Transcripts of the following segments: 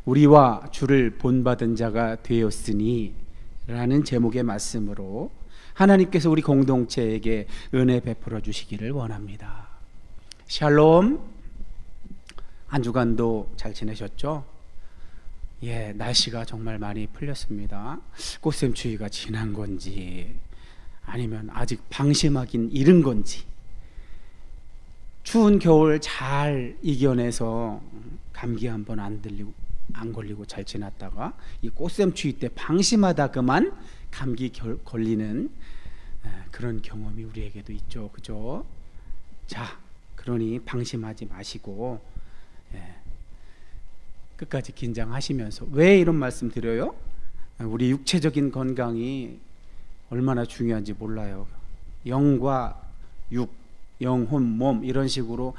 우리와 주를 본받은 자가 되었으니 라는 제목의 말씀으로 하나님께서 우리 공동체에게 은혜 베풀어 주시기를 원합니다. 샬롬. 한 주간도 잘 지내셨죠? 날씨가 정말 많이 풀렸습니다. 꽃샘추위가 지난 건지 아니면 아직 방심하긴 이른 건지, 추운 겨울 잘 이겨내서 감기 한번 안 걸리고 잘 지났다가 이 꽃샘추위 때 방심하다 그만 감기 걸리는 그런 경험이 우리에게도 있죠, 그죠? 자, 그러니 방심하지 마시고 끝까지 긴장하시면서. 왜 이런 말씀 드려요? 우리 육체적인 건강이 얼마나 중요한지 몰라요. 영과 육, 영혼, 몸 이런 식으로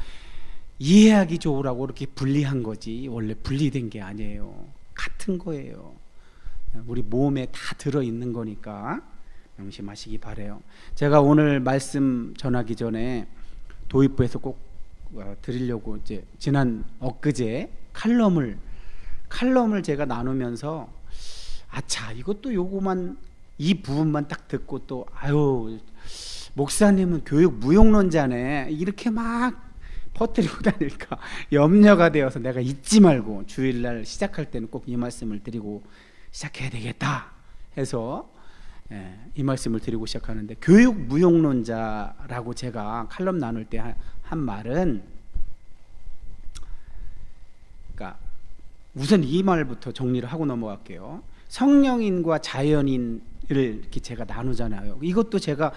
이해하기 좋으라고 이렇게 분리한 거지 원래 분리된 게 아니에요. 같은 거예요. 우리 몸에 다 들어있는 거니까 명심하시기 바라요. 제가 오늘 말씀 전하기 전에 도입부에서 꼭 드리려고 이제 지난 엊그제 칼럼을 제가 나누면서 아차, 이것도 요거만 이 부분만 딱 듣고 또 목사님은 교육 무용론자네 이렇게 막 퍼뜨리고 다닐까 염려가 되어서 내가 잊지 말고 주일날 시작할 때는 꼭 이 말씀을 드리고 시작해야 되겠다 해서 이 말씀을 드리고 시작하는데, 교육 무용론자라고 제가 칼럼 나눌 때 한 말은, 그러니까 우선 이 말부터 정리를 하고 넘어갈게요. 성령인과 자연인을 이렇게 제가 나누잖아요. 이것도 제가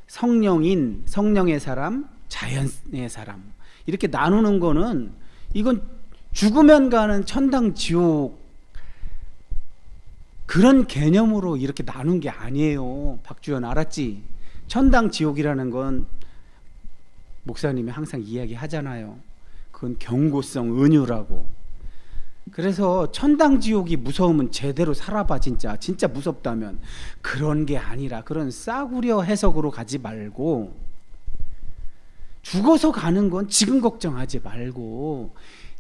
성령인, 성령의 사람, 자연의 사람 이렇게 나누는 거는, 이건 죽으면 가는 천당 지옥 그런 개념으로 이렇게 나눈 게 아니에요. 박주연 알았지? 천당 지옥이라는 건 목사님이 항상 이야기하잖아요. 그건 경고성 은유라고. 그래서 천당 지옥이 무서우면 제대로 살아봐. 진짜 무섭다면. 그런 게 아니라 그런 싸구려 해석으로 가지 말고, 죽어서 가는 건 지금 걱정하지 말고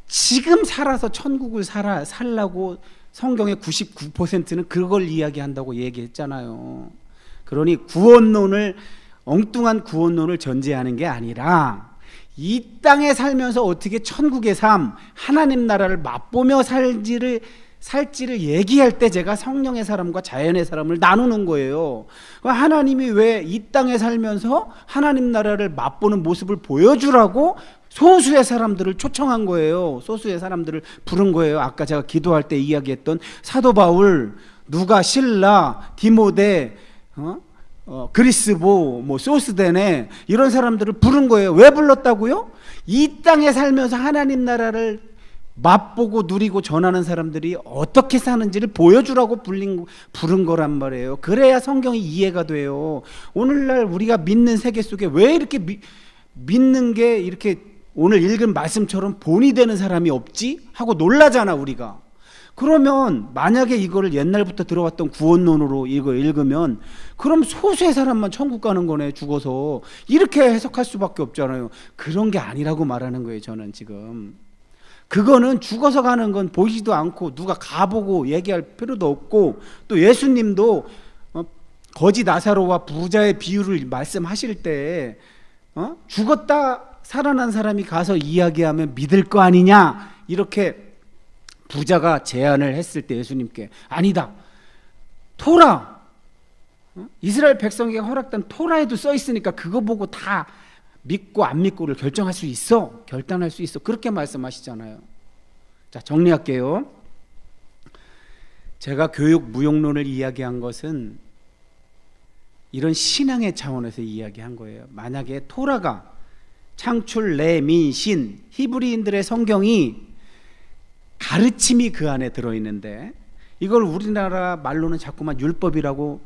지금 살아서 천국을 살라고 성경의 99%는 그걸 이야기한다고 얘기했잖아요. 그러니 엉뚱한 구원론을 전제하는 게 아니라 이 땅에 살면서 어떻게 천국의 삶, 하나님 나라를 맛보며 살지를 얘기할 때 제가 성령의 사람과 자연의 사람을 나누는 거예요. 하나님이 왜 이 땅에 살면서 하나님 나라를 맛보는 모습을 보여주라고 소수의 사람들을 초청한 거예요. 소수의 사람들을 부른 거예요. 아까 제가 기도할 때 이야기했던 사도 바울, 누가, 실라, 디모데, 그리스보, 소스데네 이런 사람들을 부른 거예요. 왜 불렀다고요? 이 땅에 살면서 하나님 나라를 맛보고 누리고 전하는 사람들이 어떻게 사는지를 보여주라고 부른 거란 말이에요. 그래야 성경이 이해가 돼요. 오늘날 우리가 믿는 세계 속에 왜 이렇게 믿는 게 이렇게 오늘 읽은 말씀처럼 본이 되는 사람이 없지? 하고 놀라잖아 우리가. 그러면 만약에 이거를 옛날부터 들어왔던 구원론으로 이거 읽으면 그럼 소수의 사람만 천국 가는 거네, 죽어서. 이렇게 해석할 수밖에 없잖아요. 그런 게 아니라고 말하는 거예요. 저는 지금 그거는 죽어서 가는 건 보이지도 않고 누가 가보고 얘기할 필요도 없고, 또 예수님도 거지 나사로와 부자의 비유를 말씀하실 때 죽었다 살아난 사람이 가서 이야기하면 믿을 거 아니냐 이렇게 부자가 제안을 했을 때 예수님께, 아니다, 토라, 이스라엘 백성에게 허락된 토라에도 써 있으니까 그거 보고 다 믿고 안 믿고를 결정할 수 있어, 결단할 수 있어, 그렇게 말씀하시잖아요. 자, 정리할게요. 제가 교육 무용론을 이야기한 것은 이런 신앙의 차원에서 이야기한 거예요. 만약에 토라가 창출, 레민, 신, 히브리인들의 성경이 가르침이 그 안에 들어있는데, 이걸 우리나라 말로는 자꾸만 율법이라고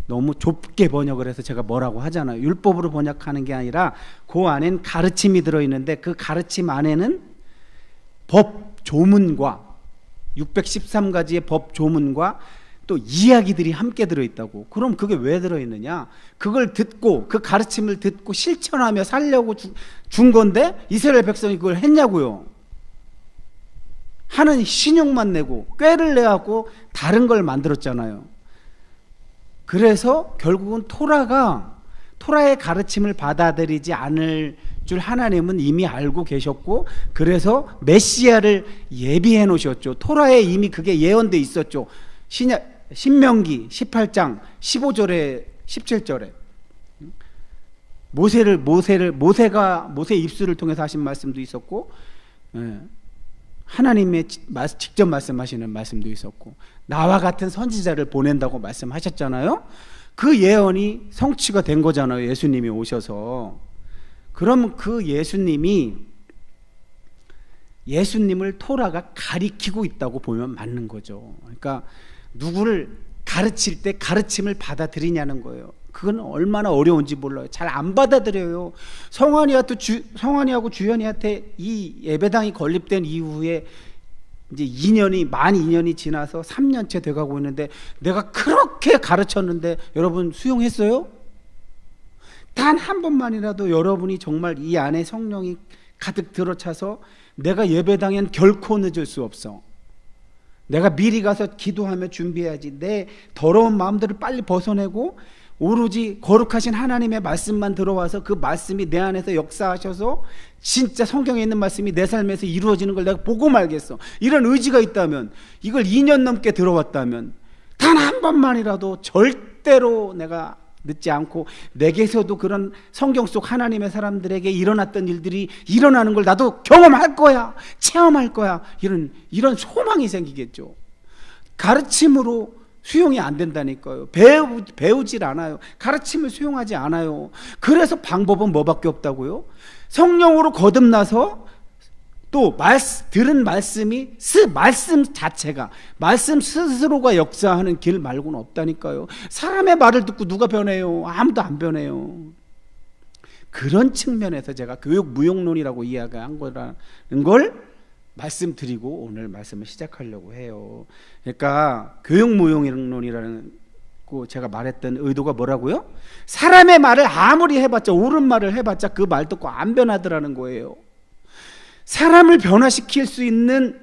너무 좁게 번역을 해서 제가 뭐라고 하잖아요. 율법으로 번역하는 게 아니라 그 안엔 가르침이 들어있는데, 그 가르침 안에는 법 조문과 613가지의 법 조문과 또 이야기들이 함께 들어있다고. 그럼 그게 왜 들어있느냐? 그걸 듣고 그 가르침을 듣고 실천하며 살려고 준 건데 이스라엘 백성이 그걸 했냐고요. 하는 신용만 내고 꾀를 내갖고 다른 걸 만들었잖아요. 그래서 결국은 토라의 가르침을 받아들이지 않을 줄 하나님은 이미 알고 계셨고, 그래서 메시아를 예비해 놓으셨죠. 토라에 이미 그게 예언돼 있었죠. 신명기 18장 15절에 17절에 모세 입술을 통해서 하신 말씀도 있었고, 하나님의 직접 말씀하시는 말씀도 있었고, 나와 같은 선지자를 보낸다고 말씀하셨잖아요. 그 예언이 성취가 된 거잖아요. 예수님이 오셔서. 그럼 그 예수님을 토라가 가리키고 있다고 보면 맞는 거죠. 그러니까 누구를 가르칠 때 가르침을 받아들이냐는 거예요. 그건 얼마나 어려운지 몰라요. 잘 안 받아들여요. 성환이하고 주현이한테 이 예배당이 건립된 이후에 이제 만 2년이 지나서 3년째 돼가고 있는데, 내가 그렇게 가르쳤는데 여러분 수용했어요? 단 한 번만이라도 여러분이 정말 이 안에 성령이 가득 들어차서 내가 예배당엔 결코 늦을 수 없어, 내가 미리 가서 기도하며 준비해야지, 내 더러운 마음들을 빨리 벗어내고 오로지 거룩하신 하나님의 말씀만 들어와서 그 말씀이 내 안에서 역사하셔서 진짜 성경에 있는 말씀이 내 삶에서 이루어지는 걸 내가 보고 말겠어, 이런 의지가 있다면, 이걸 2년 넘게 들어왔다면 단 한 번만이라도 절대로 내가 늦지 않고 내게서도 그런 성경 속 하나님의 사람들에게 일어났던 일들이 일어나는 걸 나도 경험할 거야, 체험할 거야, 이런 소망이 생기겠죠. 가르침으로 수용이 안 된다니까요. 배우질 않아요. 가르침을 수용하지 않아요. 그래서 방법은 뭐밖에 없다고요? 성령으로 거듭나서 또 들은 말씀이 말씀 자체가, 말씀 스스로가 역사하는 길 말고는 없다니까요. 사람의 말을 듣고 누가 변해요? 아무도 안 변해요. 그런 측면에서 제가 교육 무용론이라고 이야기한 거라는 걸 말씀드리고 오늘 말씀을 시작하려고 해요. 그러니까 교육 무용론이라는 거 제가 말했던 의도가 뭐라고요? 사람의 말을 아무리 해봤자, 옳은 말을 해봤자 그 말 듣고 안 변하더라는 거예요. 사람을 변화시킬 수 있는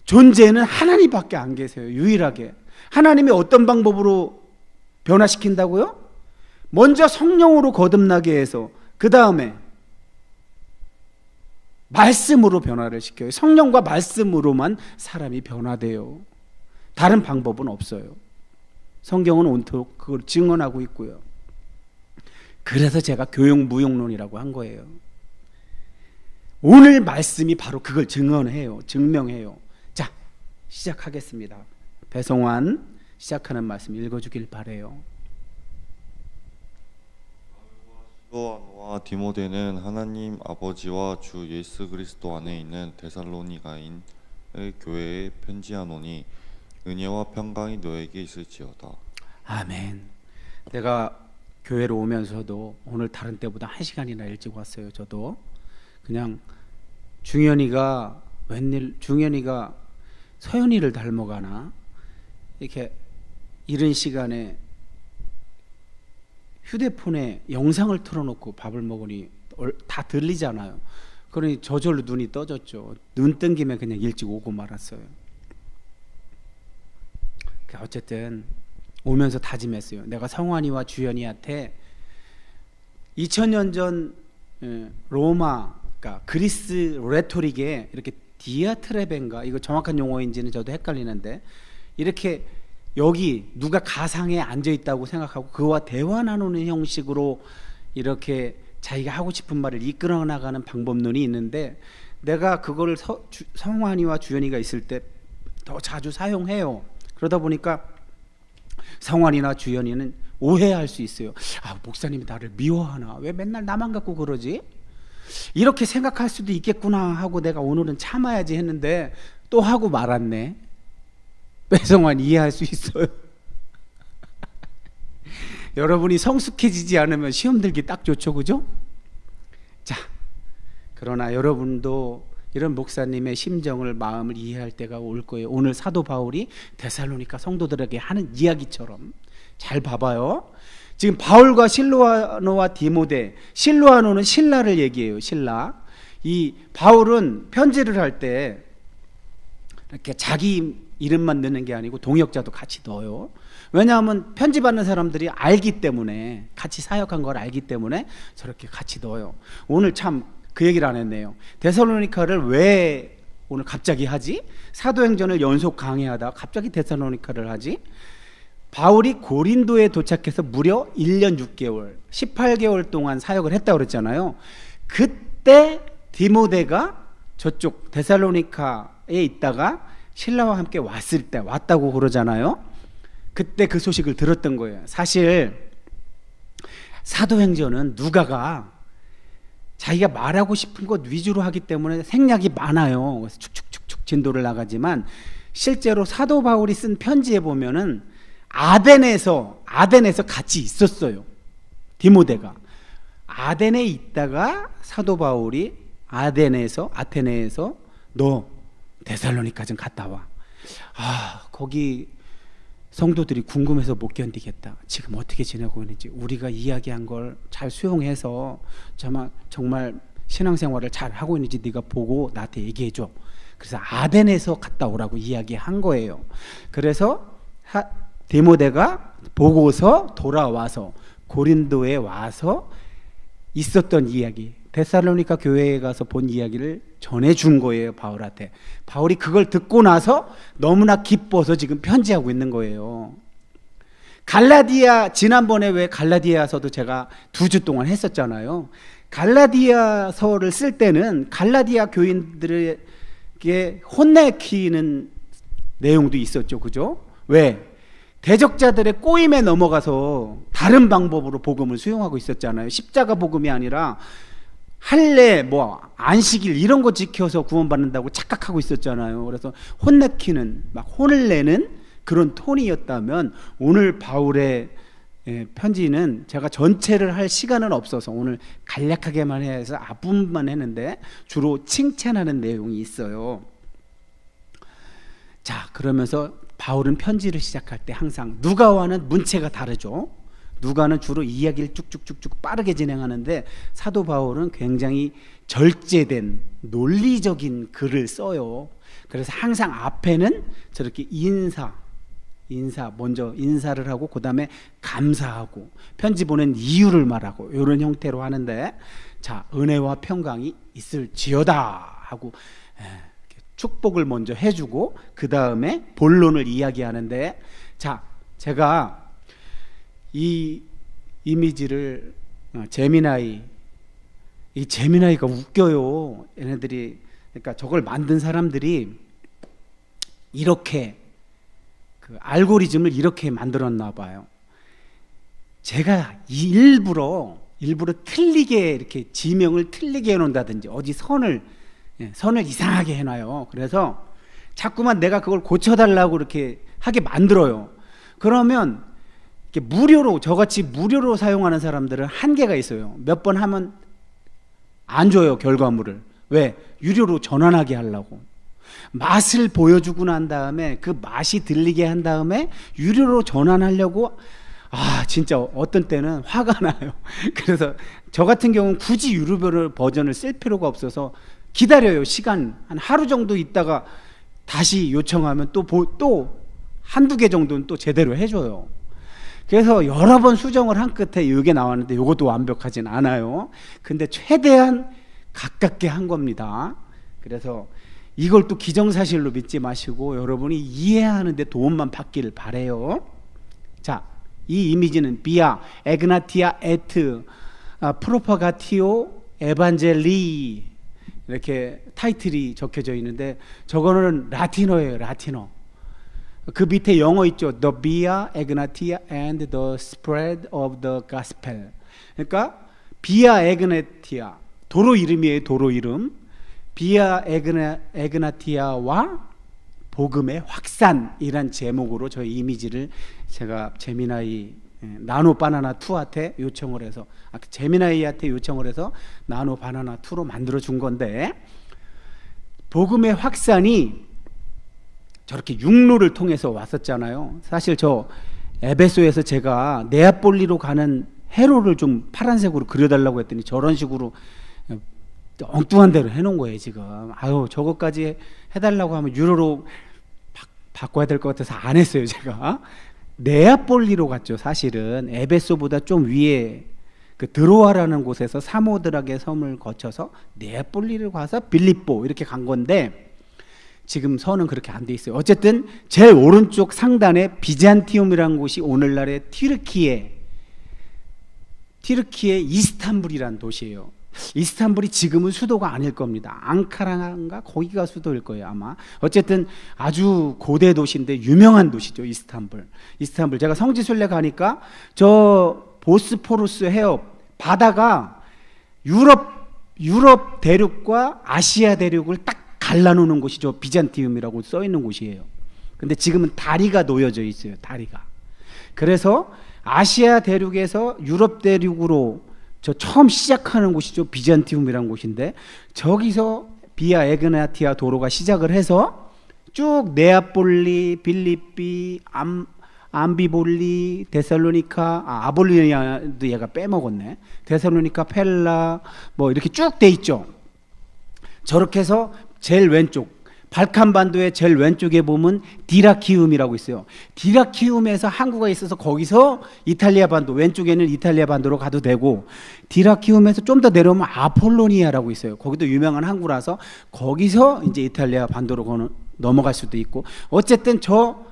존재는 하나님밖에 안 계세요. 유일하게. 하나님이 어떤 방법으로 변화시킨다고요? 먼저 성령으로 거듭나게 해서 그 다음에 말씀으로 변화를 시켜요. 성령과 말씀으로만 사람이 변화돼요. 다른 방법은 없어요. 성경은 온통 그걸 증언하고 있고요. 그래서 제가 교육무용론이라고 한 거예요. 오늘 말씀이 바로 그걸 증명해요. 자, 시작하겠습니다. 배성환 시작하는 말씀 읽어주길 바래요. 실로아노와 디모데는 하나님 아버지와 주 예수 그리스도 안에 있는 데살로니가인의 교회에 편지하노니 은혜와 평강이 너에게 있을지어다. 아멘. 내가 교회로 오면서도 오늘 다른 때보다 1시간이나 일찍 왔어요. 저도 그냥 중현이가 서연이를 닮아가나 이렇게 이른 시간에 휴대폰에 영상을 틀어놓고 밥을 먹으니 다 들리잖아요. 그러니 저절로 눈이 떠졌죠. 눈 뜬 김에 그냥 일찍 오고 말았어요. 어쨌든 오면서 다짐했어요. 내가 성환이와 주연이한테 2000년 전 로마, 그러니까 그리스 레토릭에 이렇게 디아트레벤가, 이거 정확한 용어인지는 저도 헷갈리는데, 이렇게 여기 누가 가상에 앉아 있다고 생각하고 그와 대화 나누는 형식으로 이렇게 자기가 하고 싶은 말을 이끌어 나가는 방법론이 있는데, 내가 그거를 성환이와 주연이가 있을 때 더 자주 사용해요. 그러다 보니까 성환이나 주연이는 오해할 수 있어요. 아, 목사님이 나를 미워하나? 왜 맨날 나만 갖고 그러지? 이렇게 생각할 수도 있겠구나 하고 내가 오늘은 참아야지 했는데 또 하고 말았네. 배성환 이해할 수 있어요. 여러분이 성숙해지지 않으면 시험 들기 딱 좋죠, 그죠? 자, 그러나 여러분도 이런 목사님의 심정을, 마음을 이해할 때가 올 거예요. 오늘 사도 바울이 데살로니가 성도들에게 하는 이야기처럼. 잘 봐봐요. 지금 바울과 실로아노와 디모데, 실로아노는 신라를 얘기해요. 신라. 이 바울은 편지를 할 때 이렇게 자기 이름만 넣는 게 아니고 동역자도 같이 넣어요. 왜냐하면 편지 받는 사람들이 알기 때문에, 같이 사역한 걸 알기 때문에 저렇게 같이 넣어요. 오늘 참 그 얘기를 안 했네요. 데살로니카를 왜 오늘 갑자기 하지? 사도행전을 연속 강의하다 갑자기 데살로니카를 하지? 바울이 고린도에 도착해서 무려 1년 6개월 18개월 동안 사역을 했다고 그랬잖아요. 그때 디모데가 저쪽 데살로니카에 있다가 신라와 함께 왔다고 그러잖아요. 그때 그 소식을 들었던 거예요. 사실 사도행전은 누가가 자기가 말하고 싶은 것 위주로 하기 때문에 생략이 많아요. 그래서 축축축축 진도를 나가지만 실제로 사도 바울이 쓴 편지에 보면은 아덴에서 같이 있었어요. 디모데가 아덴에 있다가 사도 바울이 아테네에서 너 데살로니카 좀 갔다 와. 거기 성도들이 궁금해서 못 견디겠다. 지금 어떻게 지내고 있는지 우리가 이야기한 걸 잘 수용해서 정말 신앙생활을 잘 하고 있는지 네가 보고 나한테 얘기해 줘. 그래서 아덴에서 갔다 오라고 이야기한 거예요. 그래서 디모데가 보고서 돌아와서 고린도에 와서 있었던 이야기, 데살로니가 교회에 가서 본 이야기를 전해준 거예요, 바울한테. 바울이 그걸 듣고 나서 너무나 기뻐서 지금 편지하고 있는 거예요. 지난번에 왜 갈라디아서도 제가 2주 동안 했었잖아요. 갈라디아서를 쓸 때는 갈라디아 교인들에게 혼내키는 내용도 있었죠, 그죠? 왜? 대적자들의 꼬임에 넘어가서 다른 방법으로 복음을 수용하고 있었잖아요. 십자가 복음이 아니라 할례, 안식일 이런 거 지켜서 구원받는다고 착각하고 있었잖아요. 그래서 혼내키는, 막 혼을 내는 그런 톤이었다면 오늘 바울의 편지는 제가 전체를 할 시간은 없어서 오늘 간략하게만 해서 앞부분만 했는데 주로 칭찬하는 내용이 있어요. 자, 그러면서 바울은 편지를 시작할 때 항상 누가와는 문체가 다르죠. 누가는 주로 이야기를 쭉쭉쭉쭉 빠르게 진행하는데 사도 바울은 굉장히 절제된 논리적인 글을 써요. 그래서 항상 앞에는 저렇게 먼저 인사를 하고 그 다음에 감사하고 편지 보낸 이유를 말하고 이런 형태로 하는데, 자, 은혜와 평강이 있을지어다 하고 축복을 먼저 해주고 그 다음에 본론을 이야기하는데, 자, 제가 이 이미지를 이 제미나이가 웃겨요. 얘네들이, 그러니까 저걸 만든 사람들이 이렇게 그 알고리즘을 이렇게 만들었나 봐요. 제가 일부러 틀리게 이렇게 지명을 틀리게 해놓는다든지 어디 선을 이상하게 해놔요. 그래서 자꾸만 내가 그걸 고쳐달라고 이렇게 하게 만들어요. 그러면 이렇게 저같이 무료로 사용하는 사람들은 한계가 있어요. 몇 번 하면 안 줘요, 결과물을. 왜? 유료로 전환하게 하려고. 맛을 보여주고 난 다음에 그 맛이 들리게 한 다음에 유료로 전환하려고, 진짜 어떤 때는 화가 나요. 그래서 저 같은 경우는 굳이 유료 버전을 쓸 필요가 없어서 기다려요. 시간 한 하루 정도 있다가 다시 요청하면 또 한두 개 정도는 또 제대로 해줘요. 그래서 여러 번 수정을 한 끝에 이게 나왔는데 이것도 완벽하진 않아요. 근데 최대한 가깝게 한 겁니다. 그래서 이걸 또 기정사실로 믿지 마시고 여러분이 이해하는데 도움만 받기를 바래요. 자, 이 이미지는 비아 에그나티아 에트 프로파가티오 에반젤리 이렇게 타이틀이 적혀져 있는데 저거는 라틴어예요. 라틴어. 그 밑에 영어 있죠. The Via Egnatia and the Spread of the Gospel. 그러니까 비아 에그나티아, 도로 이름이에요. 도로 이름. 비아 에그나티아와 복음의 확산이란 제목으로 저희 이미지를 제가 제미나이 나노 바나나 2한테 요청을 해서 제미나이한테 요청을 해서 나노 바나나 2로 만들어 준 건데, 복음의 확산이 저렇게 육로를 통해서 왔었잖아요. 사실 저 에베소에서 제가 네아폴리로 가는 회로를 좀 파란색으로 그려달라고 했더니 저런 식으로 엉뚱한 대로 해놓은 거예요 지금. 아유 저것까지 해달라고 하면 유로로 바꿔야 될 것 같아서 안 했어요 제가. 네아폴리로 갔죠. 사실은 에베소보다 좀 위에 그 드로아라는 곳에서 사모드락의 섬을 거쳐서 네아폴리를 가서 빌립보 이렇게 간 건데 지금 선은 그렇게 안 돼 있어요. 어쨌든 제일 오른쪽 상단에 비잔티움이라는 곳이 오늘날의 튀르키예 이스탄불이라는 도시예요. 이스탄불이 지금은 수도가 아닐 겁니다. 앙카라인가 거기가 수도일 거예요 아마. 어쨌든 아주 고대 도시인데 유명한 도시죠 이스탄불. 제가 성지순례 가니까 저 보스포루스 해협 바다가 유럽 대륙과 아시아 대륙을 딱 갈라놓는 곳이죠. 비잔티움이라고 써 있는 곳이에요. 근데 지금은 다리가 놓여져 있어요. 다리가. 그래서 아시아 대륙에서 유럽 대륙으로 저 처음 시작하는 곳이죠. 비잔티움이라는 곳인데 저기서 비아 에그나티아 도로가 시작을 해서 쭉 네아폴리, 빌립비, 암비볼리, 데살로니카, 아볼리아도 얘가 빼먹었네. 데살로니카, 펠라 뭐 이렇게 쭉 돼 있죠. 저렇게 해서 제일 왼쪽 발칸반도의 제일 왼쪽에 보면 디라키움이라고 있어요. 디라키움에서 항구가 있어서 거기서 이탈리아 반도, 왼쪽에는 이탈리아 반도로 가도 되고, 디라키움에서 좀 더 내려오면 아폴로니아라고 있어요. 거기도 유명한 항구라서 거기서 이제 이탈리아 반도로 넘어갈 수도 있고. 어쨌든 저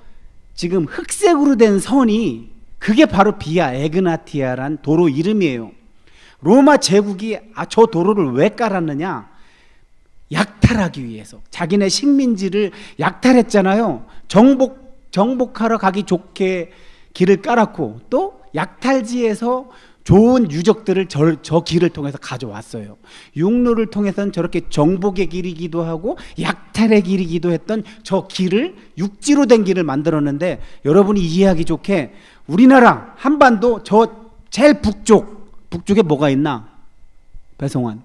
지금 흑색으로 된 선이 그게 바로 비아 에그나티아란 도로 이름이에요. 로마 제국이 저 도로를 왜 깔았느냐? 약탈하기 위해서. 자기네 식민지를 약탈했잖아요. 정복하러 가기 좋게 길을 깔았고, 또 약탈지에서 좋은 유적들을 저 길을 통해서 가져왔어요. 육로를 통해서는 저렇게 정복의 길이기도 하고 약탈의 길이기도 했던 저 길을, 육지로 된 길을 만들었는데, 여러분이 이해하기 좋게 우리나라 한반도 저 제일 북쪽에 뭐가 있나? 배송환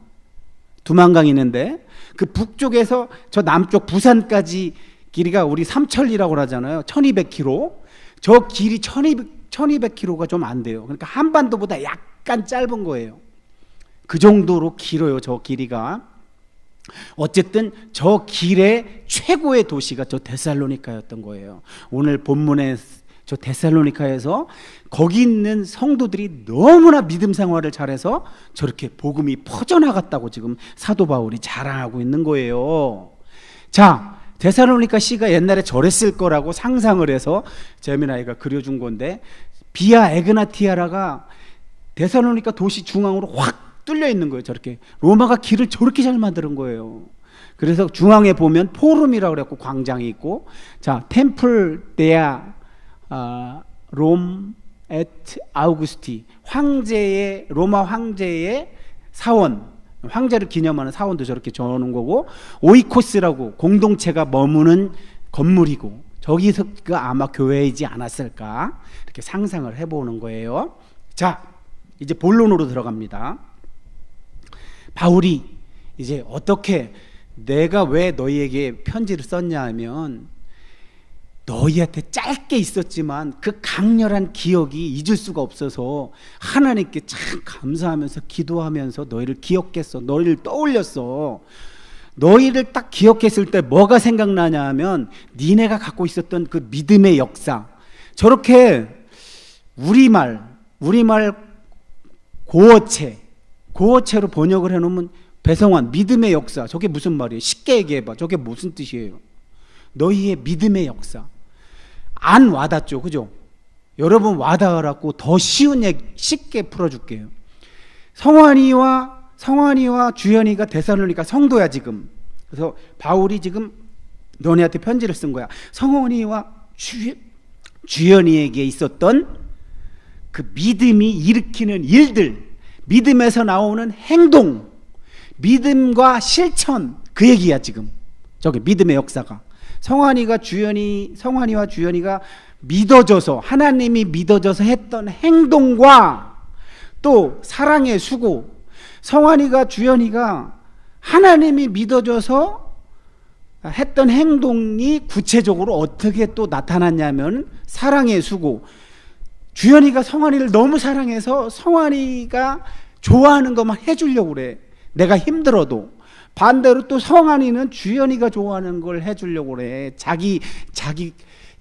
두만강 있는데 그 북쪽에서 저 남쪽 부산까지 길이가 우리 삼천리라고 하잖아요. 1200km. 저 길이 1200km가 좀 안 돼요. 그러니까 한반도보다 약간 짧은 거예요. 그 정도로 길어요, 저 길이가. 어쨌든 저 길의 최고의 도시가 저 데살로니카였던 거예요. 오늘 본문에 저 데살로니카에서 거기 있는 성도들이 너무나 믿음 생활을 잘해서 저렇게 복음이 퍼져나갔다고 지금 사도 바울이 자랑하고 있는 거예요. 자, 데살로니카 시가 옛날에 저랬을 거라고 상상을 해서 재미나이가 그려준 건데, 비아 에그나티아라가 데살로니카 도시 중앙으로 확 뚫려 있는 거예요. 저렇게 로마가 길을 저렇게 잘 만드는 거예요. 그래서 중앙에 보면 포rum이라고 그래갖고 광장이 있고, 자, 템플 데아 롬 에트 아우구스티, 로마 황제의 사원, 황제를 기념하는 사원도 저렇게 저어놓은 거고, 오이코스라고 공동체가 머무는 건물이고, 저기서가 아마 교회이지 않았을까 이렇게 상상을 해보는 거예요. 자, 이제 본론으로 들어갑니다. 바울이 이제 어떻게, 내가 왜 너희에게 편지를 썼냐 하면, 너희한테 짧게 있었지만 그 강렬한 기억이 잊을 수가 없어서 하나님께 참 감사하면서 기도하면서 너희를 기억했어. 너희를 떠올렸어. 너희를 딱 기억했을 때 뭐가 생각나냐 하면 니네가 갖고 있었던 그 믿음의 역사. 저렇게 우리말 고어체로 번역을 해놓으면, 배성환 믿음의 역사, 저게 무슨 말이에요? 쉽게 얘기해봐. 저게 무슨 뜻이에요? 너희의 믿음의 역사. 안 와닿죠, 그죠? 여러분 와닿으라고 더 쉬운 얘기 쉽게 풀어줄게요. 성환이와 주현이가 데살로니가 성도야 지금. 그래서 바울이 지금 너네한테 편지를 쓴 거야. 성환이와 주현이에게 있었던 그 믿음이 일으키는 일들, 믿음에서 나오는 행동, 믿음과 실천, 그 얘기야 지금. 저게 믿음의 역사가. 성환이와 주현이가 믿어져서, 하나님이 믿어져서 했던 행동과 또 사랑의 수고, 성환이가 주현이가 하나님이 믿어져서 했던 행동이 구체적으로 어떻게 또 나타났냐면, 사랑의 수고. 주현이가 성환이를 너무 사랑해서 성환이가 좋아하는 것만 해주려고 그래. 내가 힘들어도. 반대로 또 성한이는 주연이가 좋아하는 걸 해주려고 그래.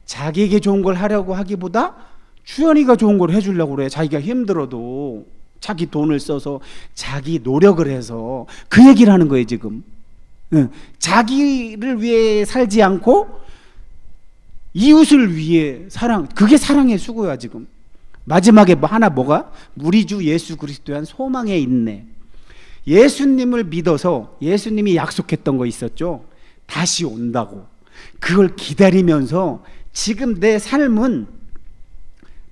자기에게 좋은 걸 하려고 하기보다 주연이가 좋은 걸 해주려고 그래. 자기가 힘들어도 자기 돈을 써서 자기 노력을 해서 그 얘기를 하는 거예요 지금. 자기를 위해 살지 않고 이웃을 위해 사랑, 그게 사랑의 수고야 지금. 마지막에 뭐가? 우리 주 예수 그리스도에 한 소망의 인내. 예수님을 믿어서 예수님이 약속했던 거 있었죠. 다시 온다고. 그걸 기다리면서 지금 내 삶은,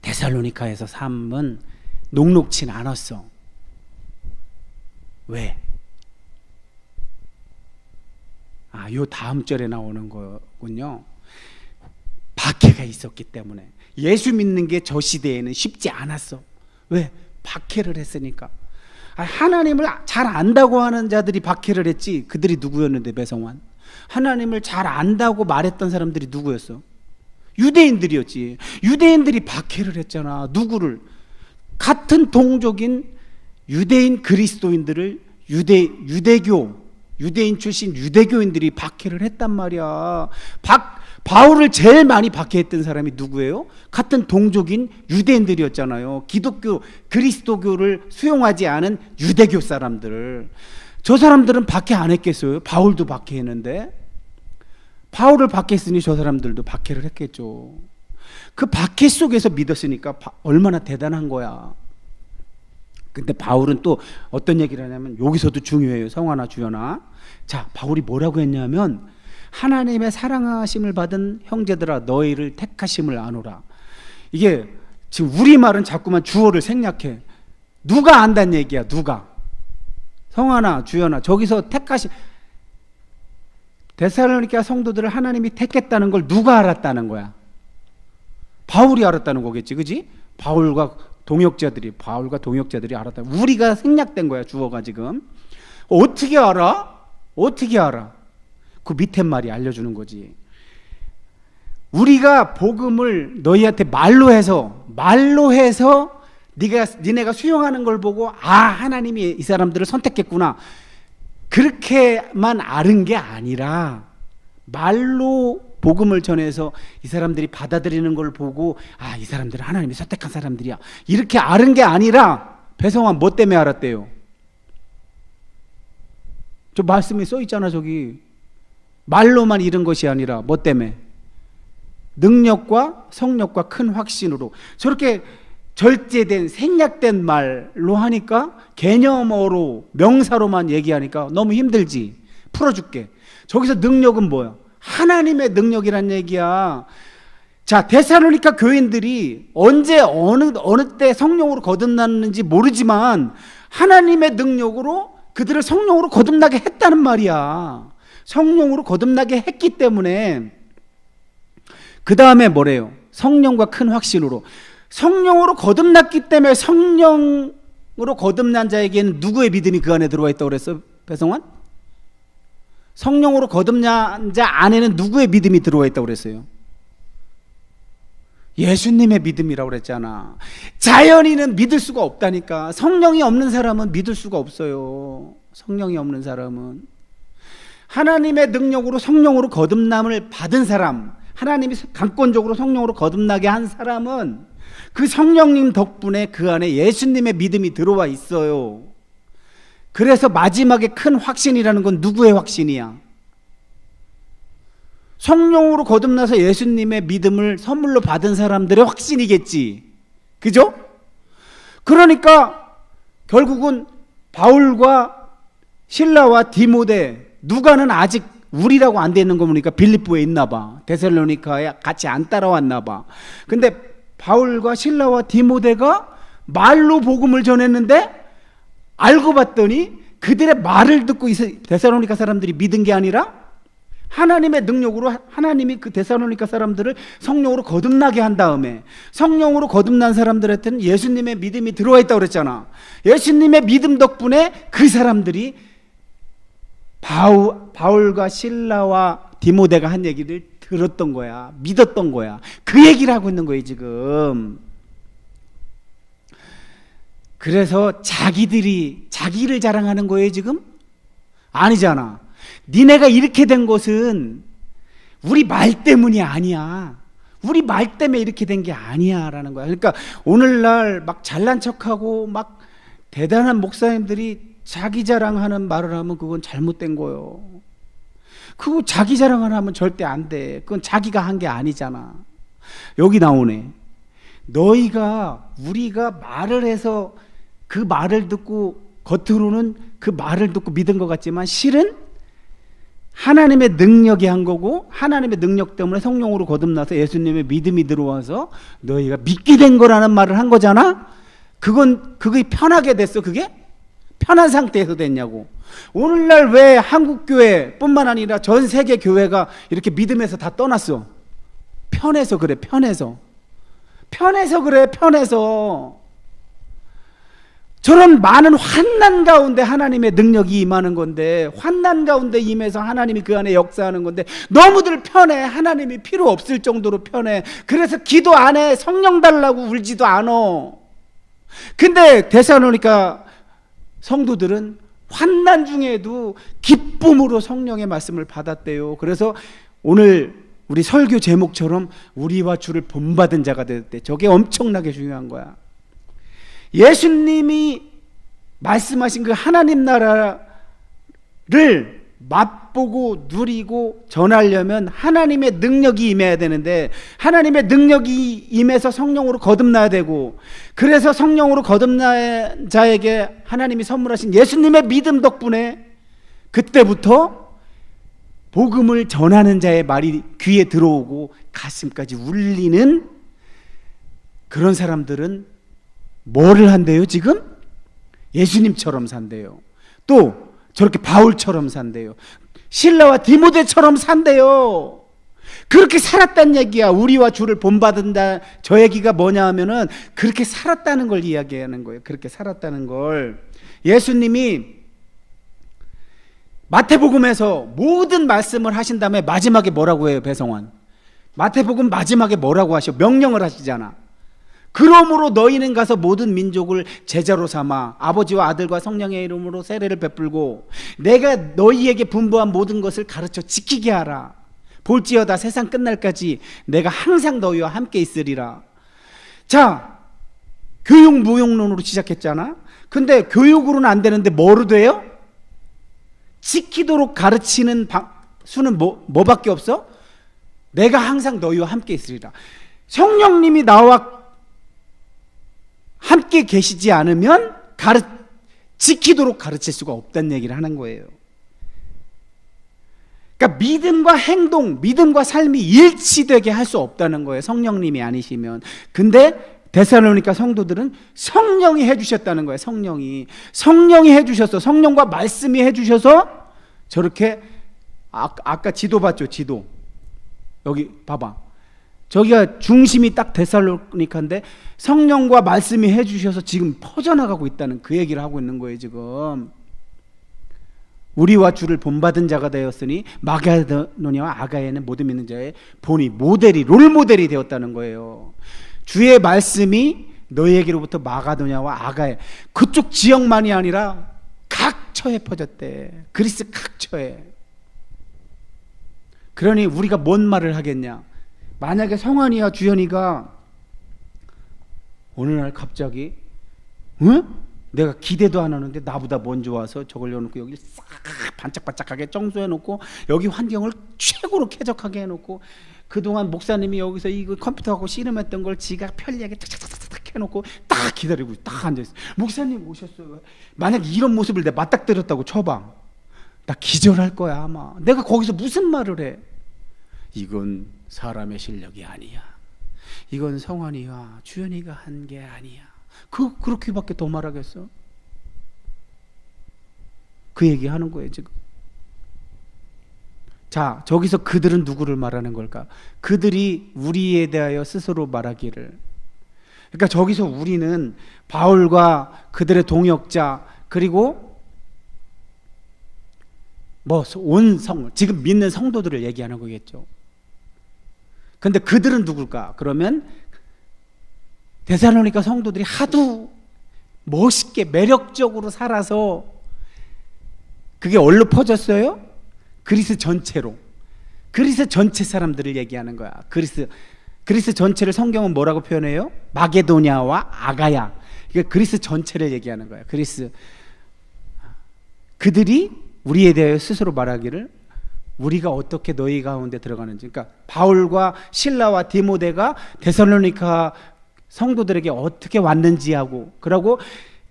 데살로니가에서 삶은 녹록진 않았어. 왜? 요 다음 절에 나오는 거군요. 박해가 있었기 때문에. 예수 믿는 게 저 시대에는 쉽지 않았어. 왜? 박해를 했으니까. 하나님을 잘 안다고 하는 자들이 박해를 했지. 그들이 누구였는데, 배성환? 하나님을 잘 안다고 말했던 사람들이 누구였어? 유대인들이었지. 유대인들이 박해를 했잖아. 누구를? 같은 동족인 유대인 그리스도인들을 유대인 출신 유대교인들이 박해를 했단 말이야. 바울을 제일 많이 박해했던 사람이 누구예요? 같은 동족인 유대인들이었잖아요. 기독교, 그리스도교를 수용하지 않은 유대교 사람들. 저 사람들은 박해 안 했겠어요? 바울도 박해했는데. 바울을 박해했으니 저 사람들도 박해를 했겠죠. 그 박해 속에서 믿었으니까 얼마나 대단한 거야. 근데 바울은 또 어떤 얘기를 하냐면, 여기서도 중요해요. 성화나 주연아. 자, 바울이 뭐라고 했냐면, 하나님의 사랑하심을 받은 형제들아, 너희를 택하심을 아노라. 이게 지금 우리말은 자꾸만 주어를 생략해. 누가 안다는 얘기야. 누가? 성화나 주연아, 저기서 택하심, 데살로니가 성도들을 하나님이 택했다는 걸 누가 알았다는 거야? 바울이 알았다는 거겠지, 그지? 바울과 동역자들이 알았다. 우리가 생략된 거야, 주어가 지금. 어떻게 알아? 그 밑에 말이 알려주는 거지. 우리가 복음을 너희한테 말로 해서 니네가 수용하는 걸 보고, 하나님이 이 사람들을 선택했구나, 그렇게만 아는 게 아니라, 말로 복음을 전해서 이 사람들이 받아들이는 걸 보고, 이 사람들은 하나님이 선택한 사람들이야, 이렇게 아는 게 아니라, 배성환 뭐 때문에 알았대요? 저 말씀에 써 있잖아. 저기 말로만 잃은 것이 아니라 뭐 때문에? 능력과 성령과 큰 확신으로. 저렇게 절제된 생략된 말로 하니까, 개념어로 명사로만 얘기하니까 너무 힘들지. 풀어줄게. 저기서 능력은 뭐야? 하나님의 능력이란 얘기야. 자, 데살로니가 교인들이 언제 어느 때 성령으로 거듭났는지 모르지만 하나님의 능력으로 그들을 성령으로 거듭나게 했다는 말이야. 성령으로 거듭나게 했기 때문에. 그 다음에 뭐래요? 성령과 큰 확신으로. 성령으로 거듭났기 때문에, 성령으로 거듭난 자에게는 누구의 믿음이 그 안에 들어와 있다고 그랬어, 배성환? 성령으로 거듭난 자 안에는 누구의 믿음이 들어와 있다고 그랬어요? 예수님의 믿음이라고 그랬잖아. 자연인은 믿을 수가 없다니까. 성령이 없는 사람은 믿을 수가 없어요. 성령이 없는 사람은. 하나님의 능력으로 성령으로 거듭남을 받은 사람, 하나님이 강권적으로 성령으로 거듭나게 한 사람은 그 성령님 덕분에 그 안에 예수님의 믿음이 들어와 있어요. 그래서 마지막에 큰 확신이라는 건 누구의 확신이야? 성령으로 거듭나서 예수님의 믿음을 선물로 받은 사람들의 확신이겠지. 그죠? 그러니까 결국은 바울과 실라와 디모데, 누가는 아직 우리라고 안 돼 있는 거 보니까 빌립보에 있나 봐. 데살로니카에 같이 안 따라왔나 봐. 근데 바울과 실라와 디모데가 말로 복음을 전했는데, 알고 봤더니 그들의 말을 듣고 데살로니가 사람들이 믿은 게 아니라 하나님의 능력으로 하나님이 그 데살로니가 사람들을 성령으로 거듭나게 한 다음에, 성령으로 거듭난 사람들한테는 예수님의 믿음이 들어와 있다고 그랬잖아. 예수님의 믿음 덕분에 그 사람들이 바울과 실라와 디모데가 한 얘기를 들었던 거야. 믿었던 거야. 그 얘기를 하고 있는 거예요 지금. 그래서 자기를 자랑하는 거예요 지금. 아니잖아. 니네가 이렇게 된 것은 우리 말 때문이 아니야. 우리 말 때문에 이렇게 된 게 아니야 라는 거야. 그러니까 오늘날 막 잘난 척하고 막 대단한 목사님들이 자기 자랑하는 말을 하면 그건 잘못된 거예요. 그거 자기 자랑을 하면 절대 안 돼. 그건 자기가 한 게 아니잖아. 여기 나오네. 우리가 말을 해서 그 말을 듣고 겉으로는 그 말을 듣고 믿은 것 같지만 실은 하나님의 능력이 한 거고, 하나님의 능력 때문에 성령으로 거듭나서 예수님의 믿음이 들어와서 너희가 믿게 된 거라는 말을 한 거잖아. 그게 편하게 됐어. 그게 편한 상태에서 됐냐고. 오늘날 왜 한국교회 뿐만 아니라 전 세계 교회가 이렇게 믿음에서 다 떠났어? 편해서 그래. 편해서 그래. 편해서. 저런 많은 환난 가운데 하나님의 능력이 임하는 건데, 환난 가운데 임해서 하나님이 그 안에 역사하는 건데 너무들 편해. 하나님이 필요 없을 정도로 편해. 그래서 기도 안 해. 성령 달라고 울지도 않아. 근데 데살로니가 성도들은 환난 중에도 기쁨으로 성령의 말씀을 받았대요. 그래서 오늘 우리 설교 제목처럼 우리와 주를 본받은 자가 되었대. 저게 엄청나게 중요한 거야. 예수님이 말씀하신 그 하나님 나라를 맛보고 누리고 전하려면 하나님의 능력이 임해야 되는데, 하나님의 능력이 임해서 성령으로 거듭나야 되고, 그래서 성령으로 거듭난 자에게 하나님이 선물하신 예수님의 믿음 덕분에 그때부터 복음을 전하는 자의 말이 귀에 들어오고 가슴까지 울리는 그런 사람들은 뭐를 한대요? 지금? 예수님처럼 산대요. 또 저렇게 바울처럼 산대요. 실라와 디모데처럼 산대요. 그렇게 살았다는 얘기야. 우리와 주를 본받은다. 저 얘기가 뭐냐 하면은 그렇게 살았다는 걸 이야기하는 거예요. 그렇게 살았다는 걸. 예수님이 마태복음에서 모든 말씀을 하신 다음에 마지막에 뭐라고 해요? 배성환, 마태복음 마지막에 뭐라고 하셔? 명령을 하시잖아. 그러므로 너희는 가서 모든 민족을 제자로 삼아 아버지와 아들과 성령의 이름으로 세례를 베풀고 내가 너희에게 분부한 모든 것을 가르쳐 지키게 하라. 볼지어다 세상 끝날까지 내가 항상 너희와 함께 있으리라. 자, 교육 무용론으로 시작했잖아. 근데 교육으로는 안 되는데 뭐로 돼요? 지키도록 가르치는 수는 뭐밖에 없어? 내가 항상 너희와 함께 있으리라. 성령님이 나와 함께 계시지 않으면 지키도록 가르칠 수가 없다는 얘기를 하는 거예요. 그러니까 믿음과 행동, 믿음과 삶이 일치되게 할 수 없다는 거예요. 성령님이 아니시면. 근데 데살로니가 성도들은 성령이 해주셨다는 거예요. 성령이 해주셔서, 성령과 말씀이 해주셔서 저렇게 아까 지도 봤죠? 지도 여기 봐봐. 저기가 중심이 딱 데살로니카인데 성령과 말씀이 해주셔서 지금 퍼져나가고 있다는 그 얘기를 하고 있는 거예요. 지금 우리와 주를 본받은 자가 되었으니 마게도냐와 아가야는 모든 믿는 자의 본이 모델이, 롤모델이 되었다는 거예요. 주의 말씀이 너희에게로부터 마가도냐와 아가야, 그쪽 지역만이 아니라 각처에 퍼졌대. 그리스 각처에. 그러니 우리가 뭔 말을 하겠냐? 만약에 성환이와 주연이가 어느 날 갑자기 내가 기대도 안 하는데 나보다 먼저 와서 저걸 넣어놓고 여기 싹 반짝반짝하게 청소해놓고 여기 환경을 최고로 쾌적하게 해놓고 그동안 목사님이 여기서 이거 컴퓨터하고 씨름했던 걸 지가 편리하게 탁탁탁탁 해놓고 딱 기다리고 딱 앉아있어. 목사님 오셨어요. 만약 이런 모습을 내가 맞닥뜨렸다고 쳐봐. 나 기절할 거야 아마. 내가 거기서 무슨 말을 해? 이건 사람의 실력이 아니야. 이건 성환이와 주연이가 한 게 아니야. 그렇게밖에 더 말하겠어? 그 얘기하는 거예요 지금. 자, 저기서 그들은 누구를 말하는 걸까? 그들이 우리에 대하여 스스로 말하기를. 그러니까 저기서 우리는 바울과 그들의 동역자, 그리고 지금 믿는 성도들을 얘기하는 거겠죠. 근데 그들은 누굴까? 그러면 데살로니가 성도들이 하도 멋있게 매력적으로 살아서 그게 어디로 퍼졌어요? 그리스 전체로. 그리스 전체 사람들을 얘기하는 거야. 그리스 전체를 성경은 뭐라고 표현해요? 마게도냐와 아가야. 이게 그리스 전체를 얘기하는 거야. 그들이 우리에 대해 스스로 말하기를 우리가 어떻게 너희 가운데 들어가는지. 그러니까 바울과 실라와 디모데가 데살로니가 성도들에게 어떻게 왔는지 하고, 그러고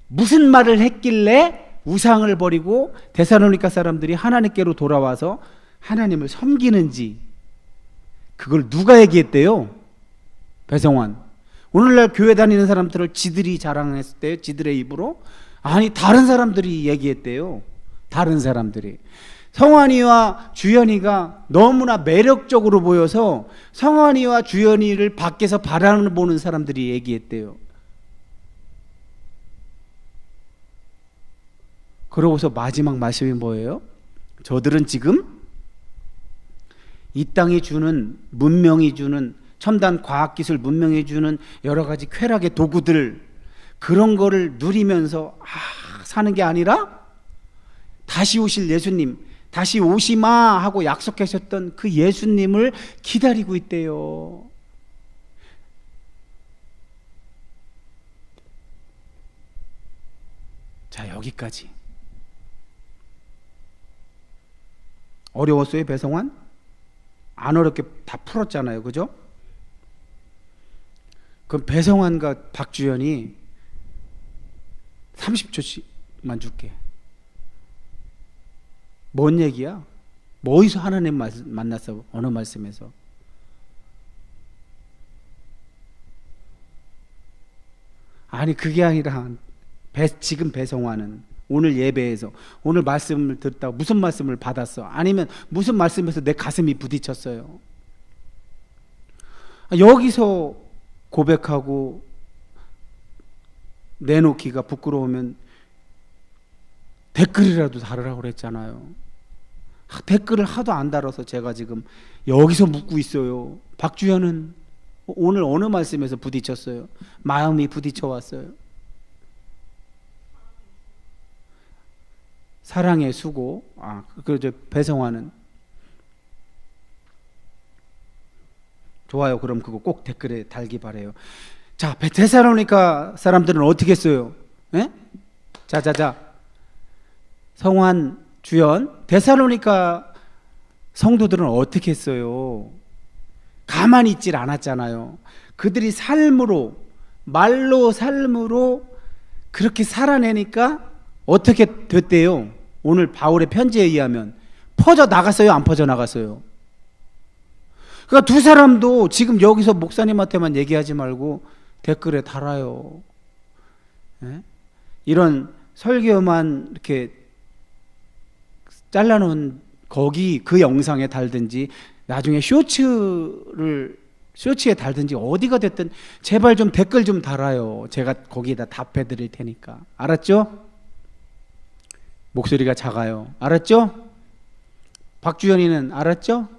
무슨 말을 했길래 우상을 버리고 데살로니가 사람들이 하나님께로 돌아와서 하나님을 섬기는지, 그걸 누가 얘기했대요? 배성환. 오늘날 교회 다니는 사람들을 지들이 자랑했을 때 지들의 입으로? 아니, 다른 사람들이 얘기했대요. 다른 사람들이. 성환이와 주연이가 너무나 매력적으로 보여서 성환이와 주연이를 밖에서 바라보는 사람들이 얘기했대요. 그러고서 마지막 말씀이 뭐예요? 저들은 지금 이 땅이 주는, 문명이 주는, 첨단 과학기술 문명이 주는 여러 가지 쾌락의 도구들, 그런 거를 누리면서 사는 게 아니라 다시 오실 예수님, 다시 오시마 하고 약속하셨던 그 예수님을 기다리고 있대요. 자, 여기까지. 어려웠어요, 배성환? 안 어렵게 다 풀었잖아요, 그죠? 그럼 배성환과 박주연이 30초씩만 줄게. 뭔 얘기야? 뭐에서 하나님 만났어? 어느 말씀에서? 아니, 그게 아니라 지금 배성환은 오늘 예배에서 오늘 말씀을 듣다가 무슨 말씀을 받았어? 아니면 무슨 말씀에서 내 가슴이 부딪혔어요? 여기서 고백하고 내놓기가 부끄러우면 댓글이라도 달으라고 그랬잖아요. 댓글을 하도 안 달아서 제가 지금 여기서 묻고 있어요. 박주현은 오늘 어느 말씀에서 부딪혔어요? 마음이 부딪혀 왔어요. 사랑의 수고. 그저 배성환은 좋아요. 그럼 그거 꼭 댓글에 달기 바래요. 자, 데살로니가 사람들은 어떻게 했어요? 예? 자. 성환, 주연, 데살로니가 성도들은 어떻게 했어요? 가만히 있질 않았잖아요. 그들이 삶으로, 말로 삶으로 그렇게 살아내니까 어떻게 됐대요? 오늘 바울의 편지에 의하면 퍼져 나갔어요? 안 퍼져 나갔어요? 그러니까 두 사람도 지금 여기서 목사님한테만 얘기하지 말고 댓글에 달아요. 예? 이런 설교만 이렇게 잘라놓은 거기 그 영상에 달든지 나중에 쇼츠에 달든지 어디가 됐든 제발 좀 댓글 좀 달아요. 제가 거기에다 답해 드릴 테니까. 알았죠? 목소리가 작아요. 알았죠? 박주연이는 알았죠?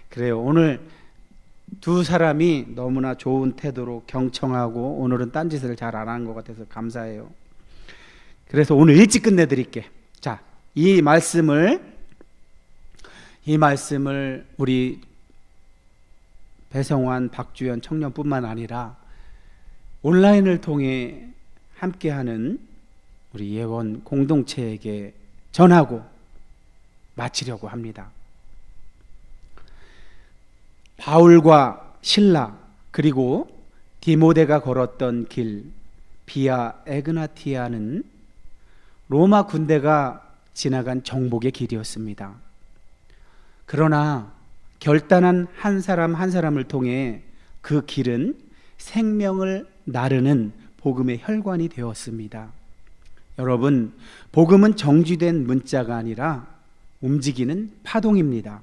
그래요. 오늘 두 사람이 너무나 좋은 태도로 경청하고 오늘은 딴짓을 잘 안 한 것 같아서 감사해요. 그래서 오늘 일찍 끝내드릴게. 자, 이 말씀을 우리 배성환, 박주연 청년뿐만 아니라 온라인을 통해 함께하는 우리 예원 공동체에게 전하고 마치려고 합니다. 바울과 실라 그리고 디모데가 걸었던 길 비아 에그나티아는 로마 군대가 지나간 정복의 길이었습니다. 그러나 결단한 한 사람 한 사람을 통해 그 길은 생명을 나르는 복음의 혈관이 되었습니다. 여러분, 복음은 정지된 문자가 아니라 움직이는 파동입니다.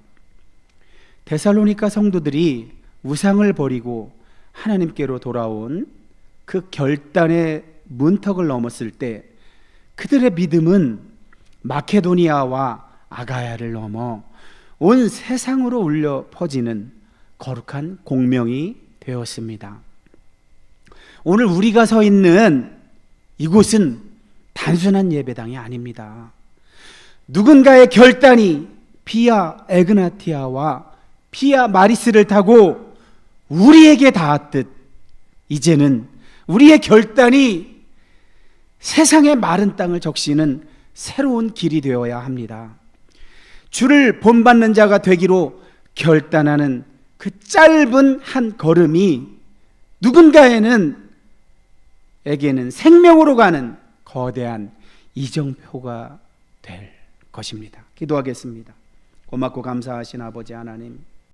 데살로니가 성도들이 우상을 버리고 하나님께로 돌아온 그 결단의 문턱을 넘었을 때 그들의 믿음은 마케도니아와 아가야를 넘어 온 세상으로 울려 퍼지는 거룩한 공명이 되었습니다. 오늘 우리가 서 있는 이곳은 단순한 예배당이 아닙니다. 누군가의 결단이 비아 에그나티아와 비아 마리스를 타고 우리에게 닿았듯 이제는 우리의 결단이 세상의 마른 땅을 적시는 새로운 길이 되어야 합니다. 주를 본받는 자가 되기로 결단하는 그 짧은 한 걸음이 누군가에게는 생명으로 가는 거대한 이정표가 될 것입니다. 기도하겠습니다. 고맙고 감사하신 아버지 하나님,